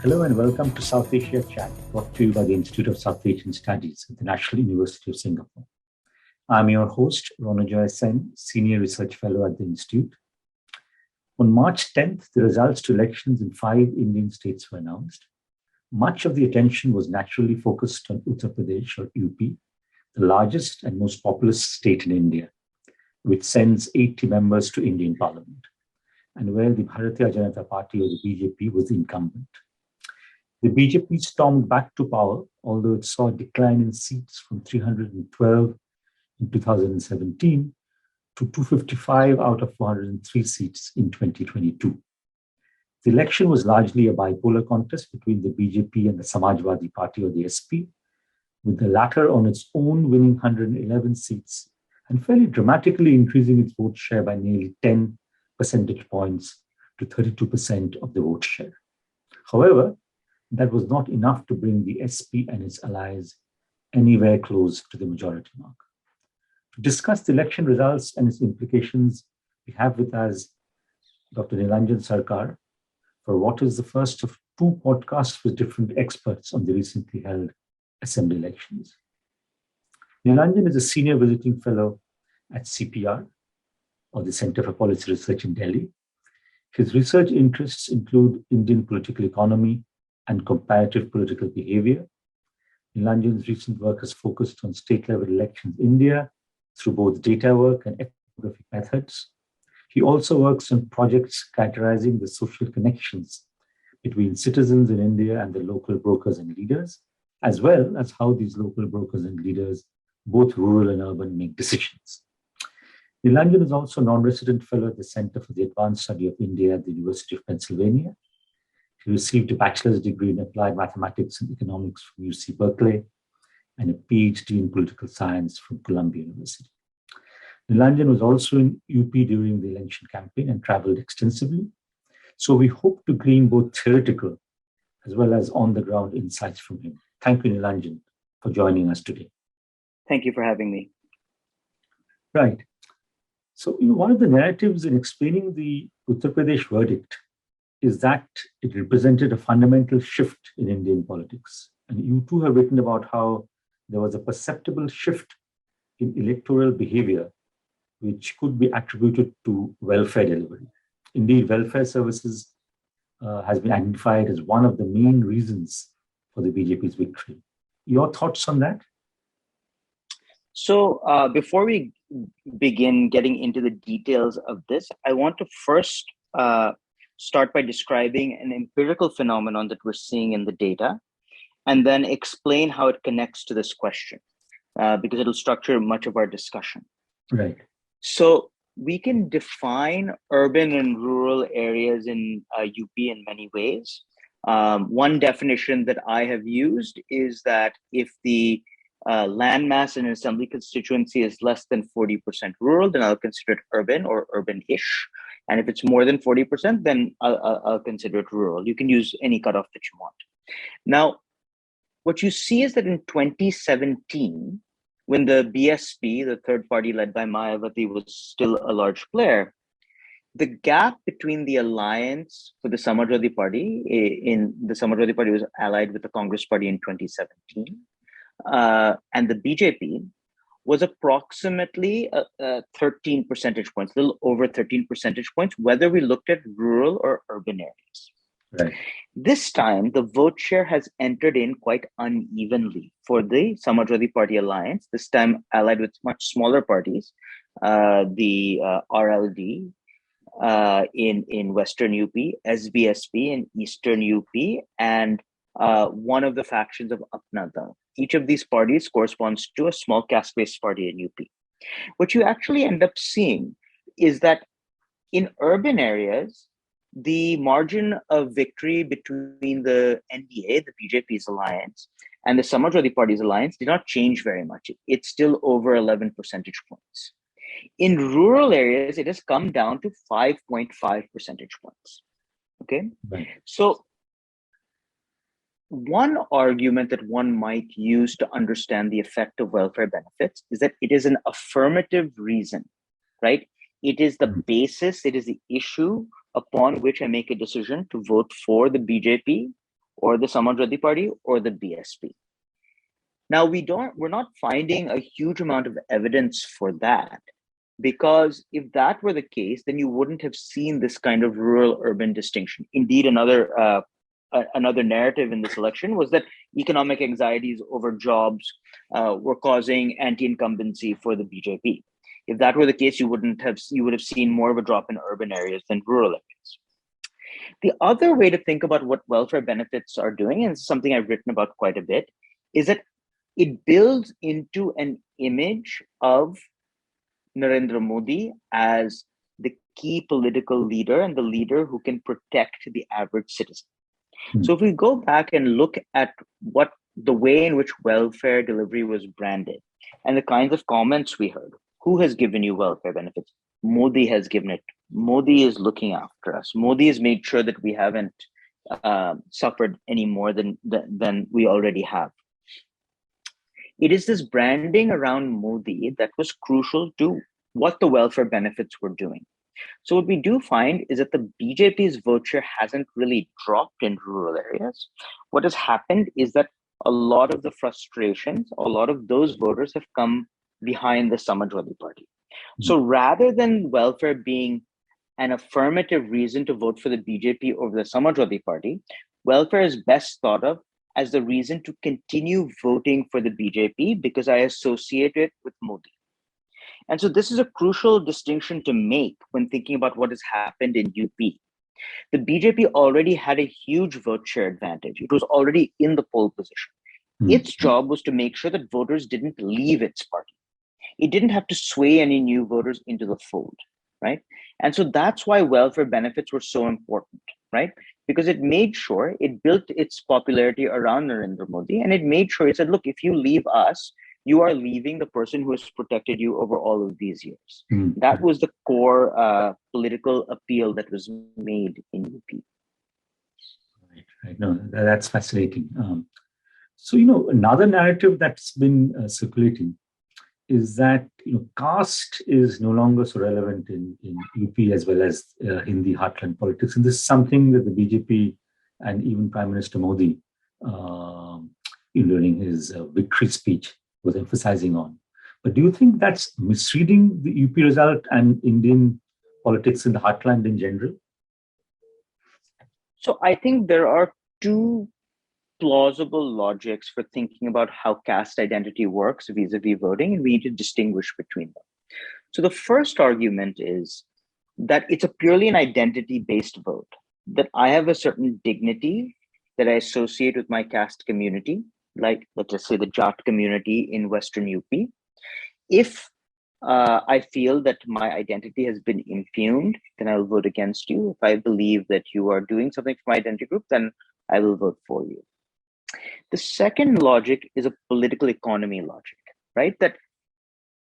Hello and welcome to South Asia Chat, brought to you by the Institute of South Asian Studies at the National University of Singapore. I'm your host, Ronojoy Sen, Senior Research Fellow at the Institute. On March 10th, the results to elections in 5 Indian states were announced. Much of the attention was naturally focused on Uttar Pradesh, or UP, the largest and most populous state in India, which sends 80 members to Indian Parliament, and where the Bharatiya Janata Party, or the BJP, was the incumbent. The BJP stormed back to power, although it saw a decline in seats from 312 in 2017 to 255 out of 403 seats in 2022. The election was largely a bipolar contest between the BJP and the Samajwadi Party, or the SP, with the latter on its own winning 111 seats and fairly dramatically increasing its vote share by nearly 10 percentage points to 32% of the vote share. However, that was not enough to bring the SP and its allies anywhere close to the majority mark. To discuss the election results and its implications, we have with us Dr. Neelanjan Sircar for what is the first of 2 podcasts with different experts on the recently held assembly elections. Neelanjan is a senior visiting fellow at CPR, or the Center for Policy Research in Delhi. His research interests include Indian political economy and comparative political behaviour. Neelanjan's recent work has focused on state-level elections in India through both data work and ethnographic methods. He also works on projects characterizing the social connections between citizens in India and the local brokers and leaders, as well as how these local brokers and leaders, both rural and urban, make decisions. Neelanjan is also a non-resident fellow at the Center for the Advanced Study of India at the University of Pennsylvania. He received a bachelor's degree in applied mathematics and economics from UC Berkeley and a PhD in political science from Columbia University. Neelanjan was also in UP during the election campaign and traveled extensively. So we hope to glean both theoretical as well as on-the-ground insights from him. Thank you, Neelanjan, for joining us today. Thank you for having me. Right. So, one of the narratives in explaining the Uttar Pradesh verdict is that it represented a fundamental shift in Indian politics. And you too have written about how there was a perceptible shift in electoral behavior, which could be attributed to welfare delivery. Indeed, welfare services has been identified as one of the main reasons for the BJP's victory. Your thoughts on that? So before we begin getting into the details of this, I want to first start by describing an empirical phenomenon that we're seeing in the data, and then explain how it connects to this question, because it'll structure much of our discussion. Right. So we can define urban and rural areas in UP in many ways. One definition that I have used is that if the landmass in an assembly constituency is less than 40% rural, then I'll consider it urban or urban-ish. And if it's more than 40%, then I'll consider it rural. You can use any cutoff that you want. Now, what you see is that in 2017, when the BSP, the third party led by Mayawati, was still a large player, the gap between the alliance for the Samajwadi Party, the Samajwadi Party was allied with the Congress Party in 2017, and the BJP was approximately 13 percentage points, a little over 13 percentage points, whether we looked at rural or urban areas. Right. This time, the vote share has entered in quite unevenly for the Samajwadi Party alliance, this time allied with much smaller parties, the RLD in Western UP, SBSP in Eastern UP, and one of the factions of Apna Dal. Each of these parties corresponds to a small caste-based party in UP. What you actually end up seeing is that in urban areas, the margin of victory between the NDA, the BJP's alliance, and the Samajwadi Party's alliance did not change very much. It's still over 11 percentage points. In rural areas, it has come down to 5.5 percentage points. Okay? Right. So one argument that one might use to understand the effect of welfare benefits is that it is an affirmative reason, right? It is the basis, it is the issue upon which I make a decision to vote for the BJP or the Samajwadi Party or the BSP. Now we're not finding a huge amount of evidence for that, because if that were the case, then you wouldn't have seen this kind of rural-urban distinction. Indeed, another narrative in this election was that economic anxieties over jobs were causing anti-incumbency for the BJP. If that were the case, you would have seen more of a drop in urban areas than rural areas. The other way to think about what welfare benefits are doing, and it's something I've written about quite a bit, is that it builds into an image of Narendra Modi as the key political leader and the leader who can protect the average citizen. So if we go back and look at what the way in which welfare delivery was branded and the kinds of comments we heard, who has given you welfare benefits? Modi has given it. Modi is looking after us. Modi has made sure that we haven't suffered any more than we already have. It is this branding around Modi that was crucial to what the welfare benefits were doing. So what we do find is that the BJP's vote share hasn't really dropped in rural areas. What has happened is that a lot of the frustrations, a lot of those voters have come behind the Samajwadi Party. So rather than welfare being an affirmative reason to vote for the BJP over the Samajwadi Party, welfare is best thought of as the reason to continue voting for the BJP because I associate it with Modi. And so this is a crucial distinction to make when thinking about what has happened in UP. The BJP already had a huge vote share advantage. It was already in the pole position. Its job was to make sure that voters didn't leave its party. It didn't have to sway any new voters into the fold, right? And so that's why welfare benefits were so important, right? Because it made sure it built its popularity around Narendra Modi, and it made sure it said, look, if you leave us, you are leaving the person who has protected you over all of these years. That was the core political appeal that was made in UP. Right. No, that's fascinating. So, another narrative that's been circulating is that caste is no longer so relevant in UP as well as in the heartland politics. And this is something that the BJP and even Prime Minister Modi, during his victory speech, was emphasizing on. But do you think that's misreading the UP result and Indian politics in the heartland in general? So I think there are two plausible logics for thinking about how caste identity works vis-a-vis voting, and we need to distinguish between them. So the first argument is that it's a purely an identity-based vote, that I have a certain dignity that I associate with my caste community, like let's just say the Jat community in Western UP. If I feel that my identity has been impugned, then I will vote against you. If I believe that you are doing something for my identity group, then I will vote for you. The second logic is a political economy logic, right? That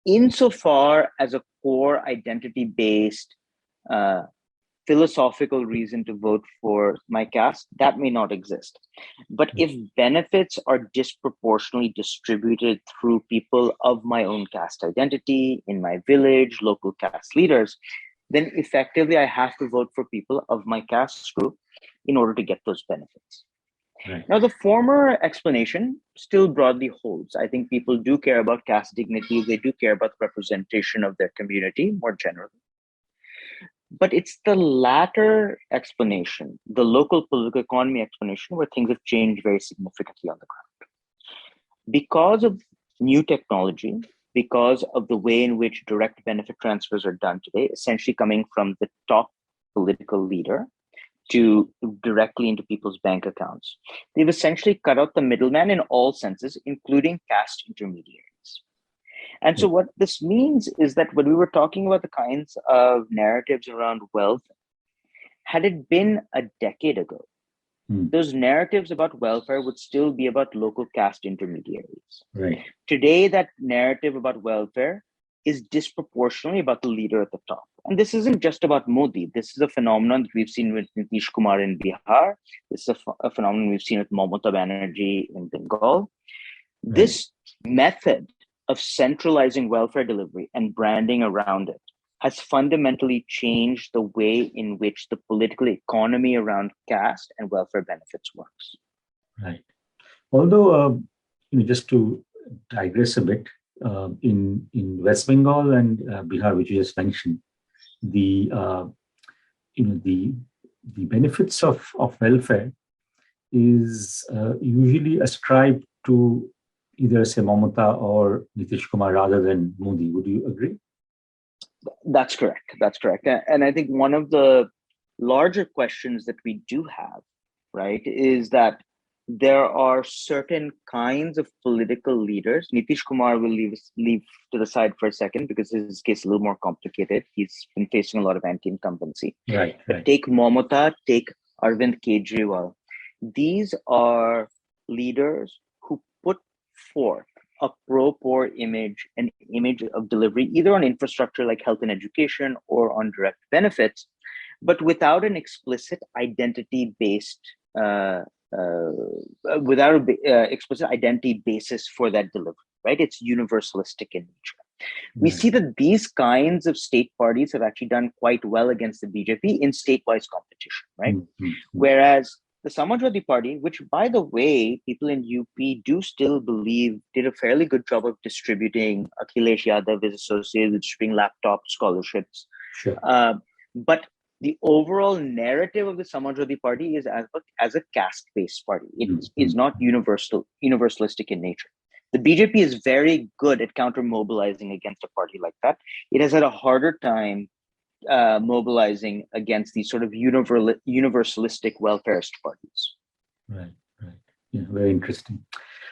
insofar as a core identity-based philosophical reason to vote for my caste, that may not exist. But if benefits are disproportionately distributed through people of my own caste identity, in my village, local caste leaders, then effectively I have to vote for people of my caste group in order to get those benefits. Right. Now, the former explanation still broadly holds. I think people do care about caste dignity. They do care about the representation of their community more generally. But it's the latter explanation, the local political economy explanation, where things have changed very significantly on the ground. Because of new technology, because of the way in which direct benefit transfers are done today, essentially coming from the top political leader to directly into people's bank accounts, they've essentially cut out the middleman in all senses, including caste intermediaries. And so what this means is that when we were talking about the kinds of narratives around wealth, had it been a decade ago, those narratives about welfare would still be about local caste intermediaries. Right. Today, that narrative about welfare is disproportionately about the leader at the top. And this isn't just about Modi. This is a phenomenon that we've seen with Nitish Kumar in Bihar. This is a phenomenon we've seen with Mamata Banerjee in Bengal. Right. This method of centralizing welfare delivery and branding around it has fundamentally changed the way in which the political economy around caste and welfare benefits works. Right. Although, just to digress a bit, in West Bengal and Bihar, which you just mentioned, the the benefits of welfare is usually ascribed to either say Mamata or Nitish Kumar rather than Modi. Would you agree? That's correct. That's correct. And I think one of the larger questions that we do have, right, is that there are certain kinds of political leaders. Nitish Kumar will leave to the side for a second because his case is a little more complicated. He's been facing a lot of anti-incumbency. Right. But take Mamata, take Arvind Kejriwal. These are leaders who put forth a pro-poor image, an image of delivery, either on infrastructure like health and education or on direct benefits, but without an explicit identity-based explicit identity basis for that delivery, right? It's universalistic in nature. We see that these kinds of state parties have actually done quite well against the BJP in state-wise competition, right? Whereas the Samajwadi Party, which, by the way, people in UP do still believe did a fairly good job of distributing. Akhilesh Yadav is associated with distributing laptop scholarships. Sure. But the overall narrative of the Samajwadi Party is as a caste-based party. It is not universalistic in nature. The BJP is very good at counter-mobilizing against a party like that. It has had a harder time mobilizing against these sort of universalistic welfarist parties. Right. Yeah, very interesting.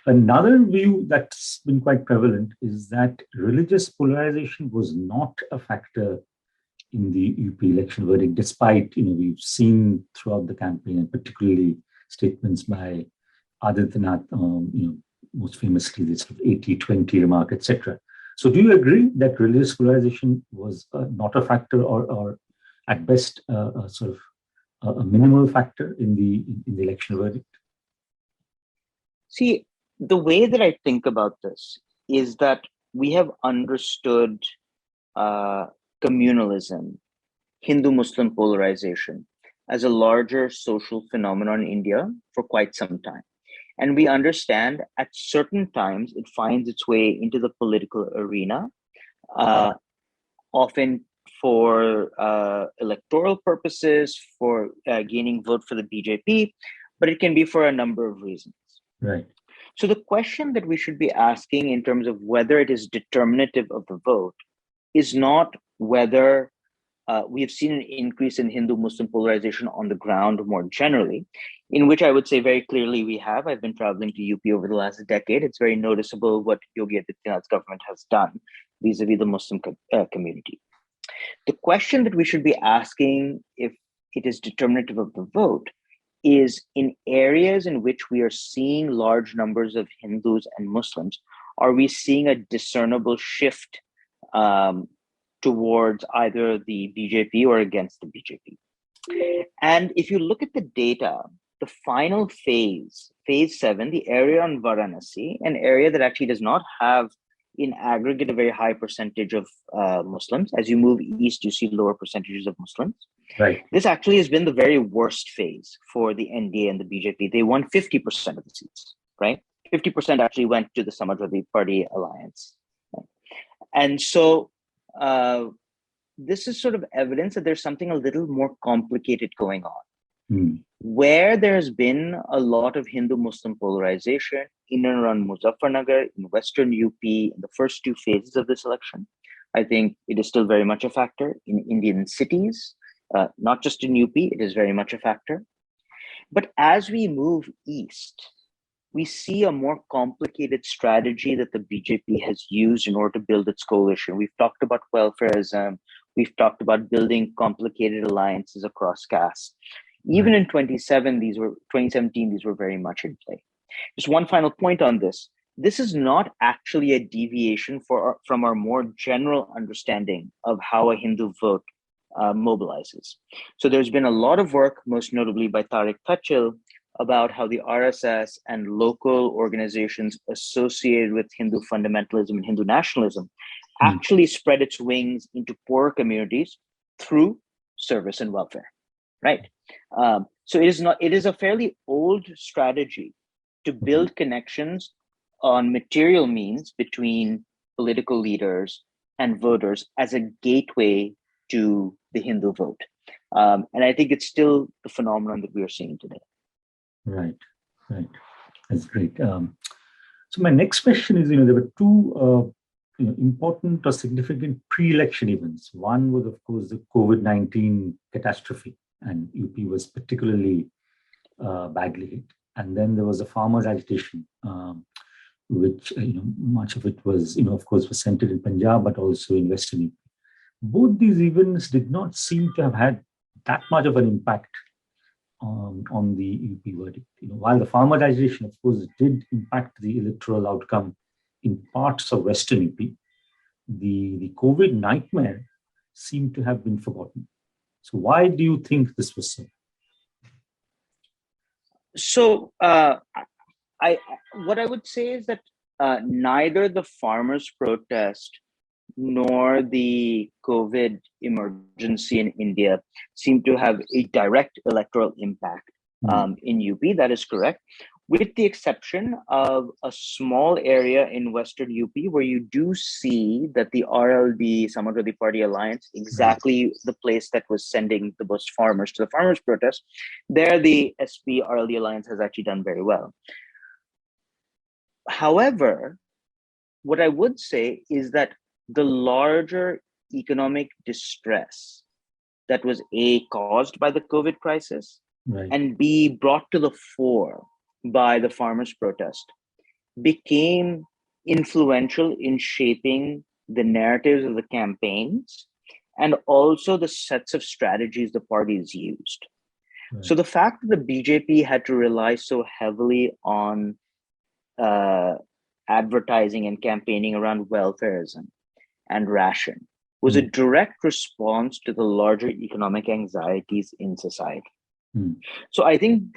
Another view that's been quite prevalent is that religious polarization was not a factor in the UP election verdict, despite, we've seen throughout the campaign, and particularly statements by Adityanath, most famously this sort of 80-20 remark, etc. So do you agree that religious polarization was not a factor or at best sort of a minimal factor in the election verdict? See, the way that I think about this is that we have understood communalism, Hindu-Muslim polarization, as a larger social phenomenon in India for quite some time. And we understand at certain times it finds its way into the political arena, often for electoral purposes, for gaining vote for the BJP, but it can be for a number of reasons. Right. So the question that we should be asking in terms of whether it is determinative of the vote is not whether we have seen an increase in Hindu-Muslim polarization on the ground more generally, in which I would say very clearly we have. I've been traveling to UP over the last decade. It's very noticeable what Yogi Adityanath's government has done vis-a-vis the Muslim community. The question that we should be asking, if it is determinative of the vote, is in areas in which we are seeing large numbers of Hindus and Muslims, are we seeing a discernible shift towards either the BJP or against the BJP? And if you look at the data, the final phase 7, the area on Varanasi, an area that actually does not have in aggregate a very high percentage of Muslims. As you move east, you see lower percentages of Muslims. Right. This actually has been the very worst phase for the NDA and the BJP. They won 50% of the seats, right? 50% actually went to the Samajwadi Party alliance. Right? And so this is sort of evidence that there's something a little more complicated going on. Where there's been a lot of Hindu-Muslim polarization in and around Muzaffarnagar, in Western UP, in the first two phases of this election, I think it is still very much a factor. In Indian cities, not just in UP, it is very much a factor. But as we move east, we see a more complicated strategy that the BJP has used in order to build its coalition. We've talked about welfarism. We've talked about building complicated alliances across castes. Even in 2017, these were very much in play. Just one final point on this. This is not actually a deviation from our more general understanding of how a Hindu vote mobilizes. So there's been a lot of work, most notably by Tariq Tachil, about how the RSS and local organizations associated with Hindu fundamentalism and Hindu nationalism actually spread its wings into poorer communities through service and welfare, right? So it is a fairly old strategy to build connections on material means between political leaders and voters as a gateway to the Hindu vote. And I think it's still the phenomenon that we are seeing today. Right. That's great. So my next question is, there were two important or significant pre-election events. One was, of course, the COVID-19 catastrophe, and UP was particularly badly hit. And then there was a farmers' agitation, which much of it was, of course, was centered in Punjab, but also in Western UP. Both these events did not seem to have had that much of an impact on the UP verdict. While the farmers' agitation, of course, did impact the electoral outcome in parts of Western UP, the COVID nightmare seemed to have been forgotten. So why do you think this was so? So what I would say is that neither the farmers' protest nor the COVID emergency in India seem to have a direct electoral impact in UP. That is correct, with the exception of a small area in Western UP where you do see that the RLD, Samadwadi Party Alliance, exactly the place that was sending the most farmers to the farmers' protest, there the SP RLD Alliance has actually done very well. However, what I would say is that the larger economic distress that was A, caused by the COVID crisis, and B, brought to the fore by the farmers' protest, became influential in shaping the narratives of the campaigns and also the sets of strategies the parties used. So the fact that the BJP had to rely so heavily on advertising and campaigning around welfareism and ration was a direct response to the larger economic anxieties in society. So I think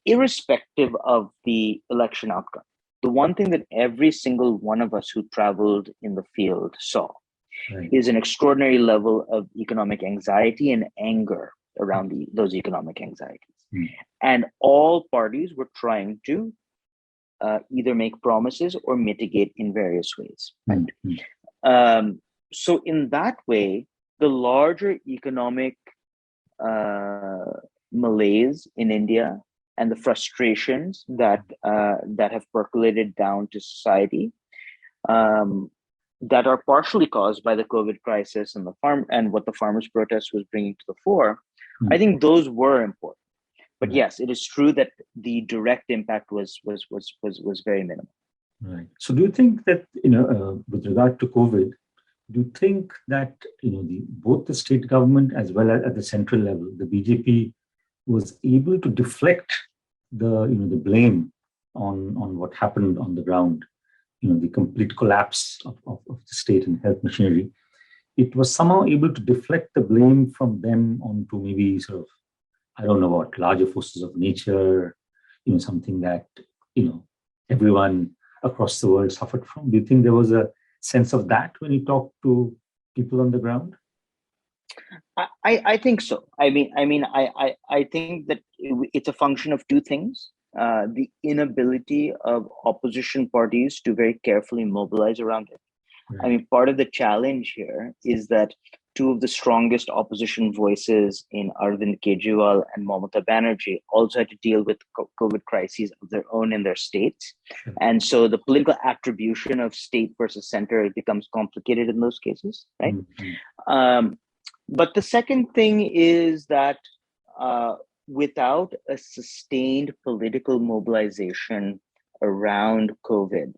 irrespective of the election outcome, the one thing that every single one of us who traveled in the field saw is an extraordinary level of economic anxiety and anger around those economic anxieties. And all parties were trying to either make promises or mitigate in various ways. So in that way, the larger economic malaise in India and the frustrations that have percolated down to society, that are partially caused by the COVID crisis and what the farmers' protest was bringing to the fore, I think those were important. But yes, it is true that the direct impact was very minimal. Right. So do you think that, with regard to COVID, do you think that, both the state government as well as at the central level, the BJP was able to deflect the blame on what happened on the ground, the complete collapse of the state and health machinery? It was somehow able to deflect the blame from them onto maybe sort of, I don't know what, larger forces of nature, something that, everyone across the world suffered from. Do you think there was a sense of that when you talk to people on the ground? I think so. I think that it's a function of two things. The inability of opposition parties to very carefully mobilize around it. Part of the challenge here is that two of the strongest opposition voices in Arvind Kejriwal and Mamata Banerjee also had to deal with COVID crises of their own in their states. And so the political attribution of state versus center becomes complicated in those cases, right? But the second thing is that without a sustained political mobilization around COVID,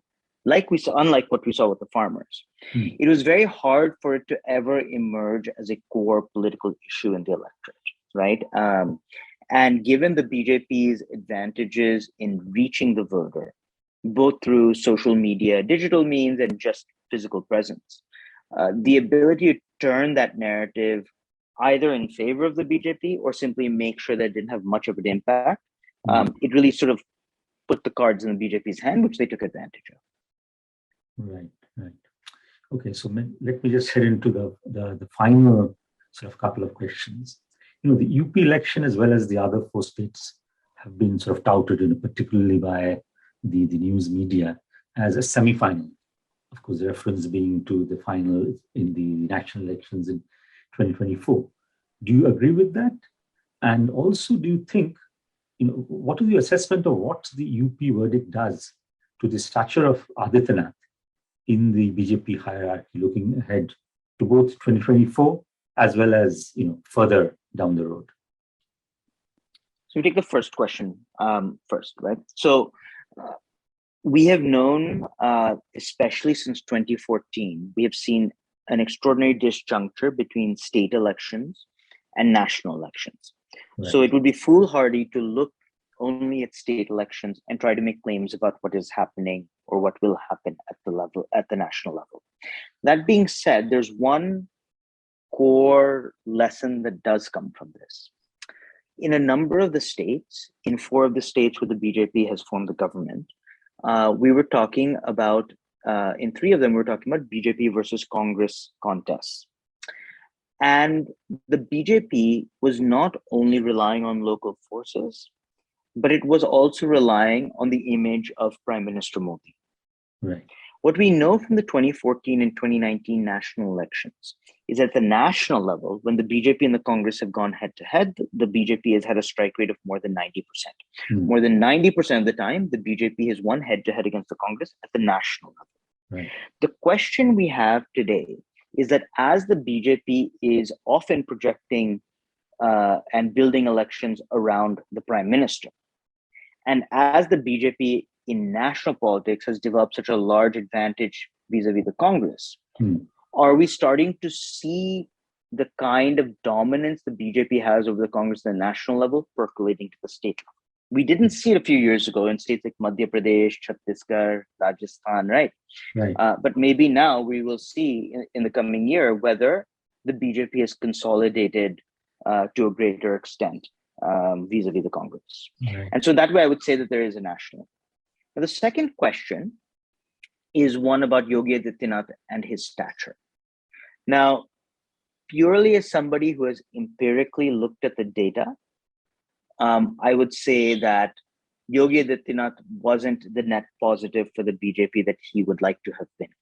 unlike what we saw with the farmers, it was very hard for it to ever emerge as a core political issue in the electorate, right? And given the BJP's advantages in reaching the voter, both through social media, digital means, and just physical presence, the ability to turn that narrative either in favor of the BJP or simply make sure that it didn't have much of an impact, it really sort of put the cards in the BJP's hand, which they took advantage of. Right. Okay, so let me just head into the final sort of couple of questions. The UP election, as well as the other four states, have been sort of touted, particularly by the news media, as a semi-final. Of course, the reference being to the final in the national elections in 2024. Do you agree with that? And also, do you think, what is your assessment of what the UP verdict does to the stature of Adityanath in the BJP hierarchy, looking ahead to both 2024 as well as further down the road? So we take the first question first, right? So we have known, especially since 2014, we have seen an extraordinary disjuncture between state elections and national elections. Right. So it would be foolhardy to look only at state elections and try to make claims about what is happening or what will happen at the national level. That being said, there's one core lesson that does come from this. In a number of the states, in 4 of the states where the BJP has formed the government, we were talking about, in 3 of them, we were talking about BJP versus Congress contests. And the BJP was not only relying on local forces, but it was also relying on the image of Prime Minister Modi. Right. What we know from the 2014 and 2019 national elections is at the national level, when the BJP and the Congress have gone head to head, the BJP has had a strike rate of more than 90%. More than 90% of the time, the BJP has won head to head against the Congress at the national level. Right. The question we have today is that as the BJP is often projecting and building elections around the Prime Minister, and as the BJP in national politics has developed such a large advantage vis-a-vis the Congress, are we starting to see the kind of dominance the BJP has over the Congress at the national level percolating to the state level? We didn't see it a few years ago in states like Madhya Pradesh, Chhattisgarh, Rajasthan, right? But maybe now we will see in the coming year whether the BJP has consolidated to a greater extent vis-a-vis the Congress. Right. And so that way I would say that there is a national. Now, the second question is one about Yogi Adityanath and his stature. Now, purely as somebody who has empirically looked at the data, I would say that Yogi Adityanath wasn't the net positive for the BJP that he would like to have been.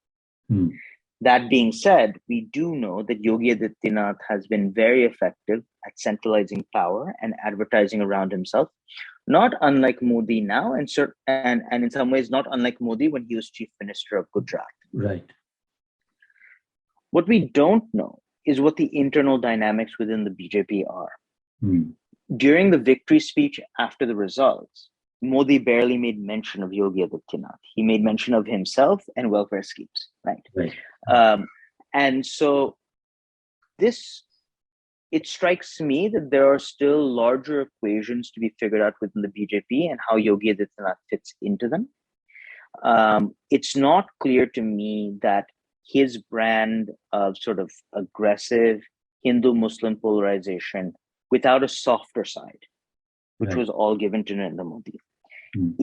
That being said, we do know that Yogi Adityanath has been very effective at centralizing power and advertising around himself, not unlike Modi now, and in some ways not unlike Modi when he was Chief Minister of Gujarat. Right. What we don't know is what the internal dynamics within the BJP are. During the victory speech after the results, Modi barely made mention of Yogi Adityanath. He made mention of himself and welfare schemes, right? And so it strikes me that there are still larger equations to be figured out within the BJP and how Yogi Adityanath fits into them. It's not clear to me that his brand of sort of aggressive Hindu-Muslim polarization without a softer side, which was all given to Narendra Modi,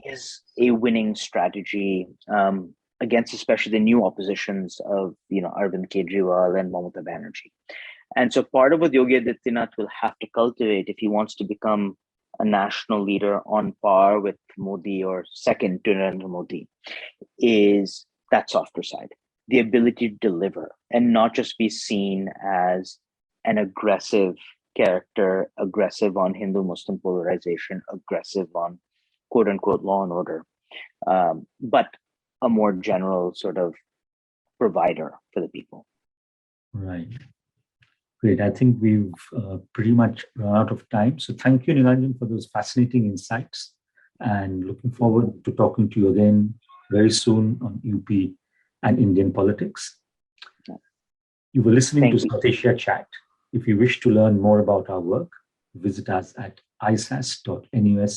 is a winning strategy against especially the new oppositions of Arvind Kejriwal and Mamata Banerjee. And so part of what Yogi Adityanath will have to cultivate if he wants to become a national leader on par with Modi or second to Narendra Modi is that softer side, the ability to deliver and not just be seen as an aggressive character, aggressive on Hindu-Muslim polarization, aggressive on quote-unquote law and order, but a more general sort of provider for the people. Right. Great. I think we've pretty much run out of time. So thank you, Neelanjan, for those fascinating insights, and looking forward to talking to you again very soon on UP and Indian politics. You were listening to South Asia Chat. If you wish to learn more about our work, visit us at isas.nus.edu.sg.